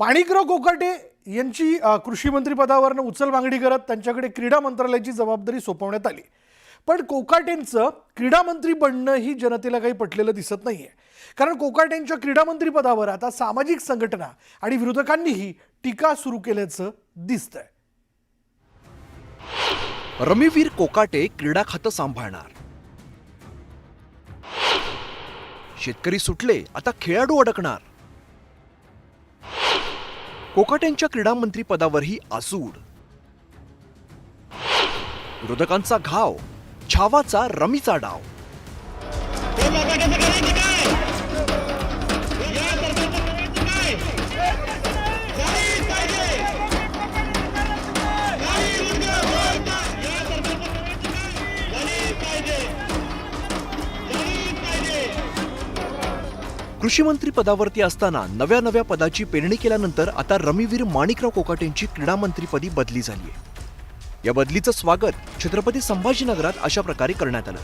माणिकराव कोकाटे यांची कृषी मंत्री पदावरनं उचल मागणी करत त्यांच्याकडे क्रीडा मंत्रालयाची जबाबदारी सोपवण्यात आली। पण कोकाटेंचं क्रीडा मंत्री बनणं ही जनतेला काही पटलेलं दिसत नाहीये, कारण कोकाटेंच्या क्रीडा मंत्री पदावर आता सामाजिक संघटना आणि विरोधकांनीही टीका सुरू केल्याचं दिसतंय। रमीवीर कोकाटे क्रीडा खातं सांभाळणार, शेतकरी सुटले आता खेळाडू अडकणार। कोकाटेंच्या क्रीडा मंत्री पदावरही आसूड, विरोधकांचा घाव, छावाचा रमीचा डाव। कृषी मंत्री पदावरती असताना नव्या पदाची पेरणी केल्यानंतर आता रमीवीर माणिकराव कोकाटेंची क्रीडा मंत्रीपदी बदली झाली आहे। या बदलीचं स्वागत छत्रपती संभाजीनगरात अशा प्रकारे करण्यात आलं।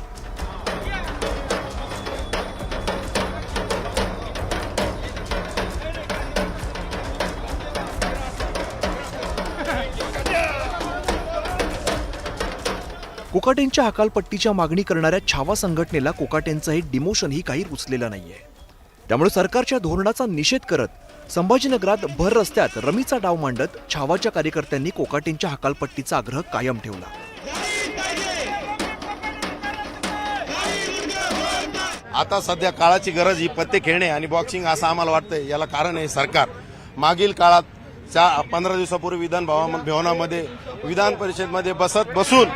कोकाटेंच्या हकालपट्टीच्या मागणी करणाऱ्या छावा संघटनेला कोकाटेंचं हे डिमोशनही काही रुचलेलं नाहीये। त्यामुळे सरकारच्या धोरणाचा निषेध करत संभाजीनगरात भर रस्त्यात रमीचा डाव मांडत छावाच्या कार्यकर्त्यांनी कोकाटेंच्या हकालपट्टीचा आग्रह कायम ठेवला। आता सध्या काळाची गरज ही पत्ते खेळणे आणि बॉक्सिंग असं आम्हाला वाटतंय। याला कारण आहे सरकार। मागील काळात 15 दिवसापूर्वी विधान भवनामध्ये विधान परिषदेमध्ये बसून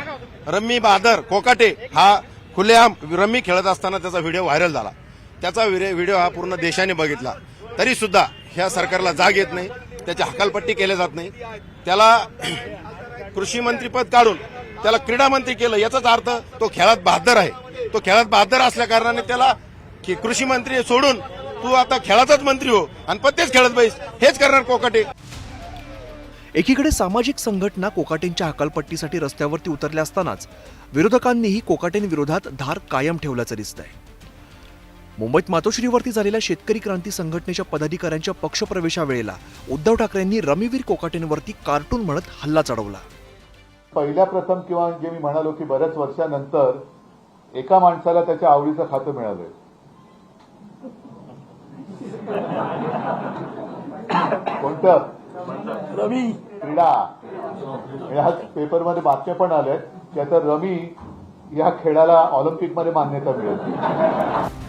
रमी बहादर कोकाटे हा खुलेआम रमी खेळत असताना त्याचा व्हिडिओ व्हायरल झाला। त्याचा व्हिडिओ हा पूर्ण देशाने बघितला, तरी सुद्धा ह्या सरकारला जाग येत नाही, त्याची हकालपट्टी केली जात नाही। त्याला कृषी मंत्री पद काढून त्याला क्रीडा मंत्री केलं, याचाच अर्थ तो खेळात बहादर आहे। तो खेळात बहादर असल्या कारणाने त्याला कृषी मंत्री सोडून तू आता खेळाचाच मंत्री हो आणि पत्तेच खेळत बैस, हेच करणार कोकाटे। एकीकडे सामाजिक संघटना कोकाटेंच्या हकालपट्टीसाठी रस्त्यावरती उतरल्या असतानाच विरोधकांनीही कोकाटेंविरोधात धार कायम ठेवल्याचं दिसतंय। मुंबईत मातोश्रीवरती झालेल्या शेतकरी क्रांती संघटनेच्या पदाधिकाऱ्यांच्या पक्षप्रवेशावेळेला उद्धव ठाकरेंनी रमीवीर कोकाटेंवरती कार्टून म्हणत हल्ला चढवला। पहिल्या प्रथम किंवा जे मी म्हणालो की बऱ्याच वर्षानंतर एका माणसाला त्याच्या आवडीचं खातं मिळालंय। कोणतं? रमी क्रीडा। आज पेपरमध्ये बातम्या पण आल्यात की आता रमी या खेळाला ऑलिम्पिकमध्ये मान्यता मिळेल।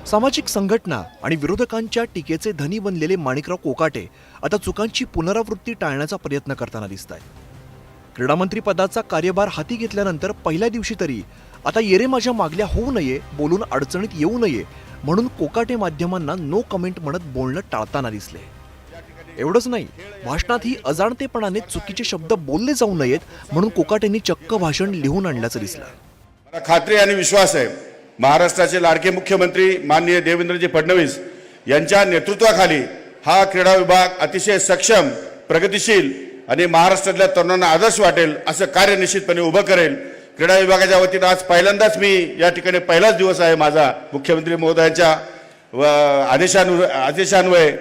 सामाजिक संघटना आणि विरोधकांच्या टीकेचे धनी बनलेले माणिकराव कोकाटे आता चुकांची पुनरावृत्ती टाळण्याचा प्रयत्न करताना दिसतायत। क्रीडा मंत्री पदाचा कार्यभार हाती घेतल्यानंतर पहिल्या दिवशी तरी आता येरे माझ्या मागल्या होऊ नये, बोलून अडचणीत येऊ नये म्हणून कोकाटे माध्यमांना नो कमेंट म्हणत बोलणं टाळताना दिसले। एवढंच नाही, भाषणातही अजाणतेपणाने चुकीचे शब्द बोलले जाऊ नयेत म्हणून कोकाटेंनी चक्क भाषण लिहून आणल्याचं दिसलं। मला खात्री आणि विश्वास आहे, महाराष्ट्राचे लाडके मुख्यमंत्री माननीय देवेंद्रजी फडणवीस यांच्या नेतृत्वाखाली हा क्रीडा विभाग अतिशय सक्षम, प्रगतिशील आणि महाराष्ट्रातल्या तरुणांना आदर्श वाटेल असं कार्य निश्चितपणे उभं करेल। क्रीडा विभागाच्या वतीनं आज पहिल्यांदाच मी या ठिकाणी पहिलाच दिवस आहे माझा मुख्यमंत्री महोदयांच्या आदेशान्वये,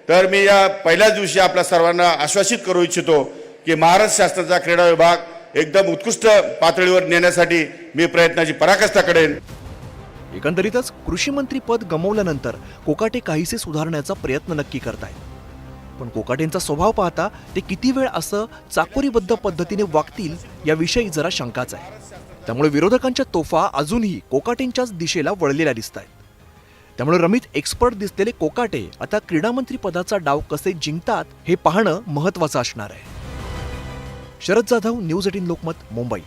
तर मी या पहिल्याच दिवशी आपल्या सर्वांना आश्वासित करू इच्छितो की महाराष्ट्र शासनाचा क्रीडा विभाग एकदम उत्कृष्ट पातळीवर नेण्यासाठी मी प्रयत्नाची पराकाष्ठा करेन। एकंदरीतच कृषी मंत्री पद गमावल्यानंतर कोकाटे काहीसे सुधारण्याचा प्रयत्न नक्की करतायत, पण कोकाटेंचा स्वभाव पाहता ते किती वेळ असं चाकोरीबद्ध पद्धतीने वागतील याविषयी जरा शंकाच आहे। त्यामुळे विरोधकांच्या तोफा अजूनही कोकाटेंच्याच दिशेला वळलेल्या दिसतायत। त्यामुळे रमीत एक्सपर्ट दिसलेले कोकाटे आता क्रीडा मंत्री पदाचा डाव कसे जिंकतात हे पाहणं महत्त्वाचं असणार आहे। शरद जाधव, न्यूज 18 लोकमत, मुंबई।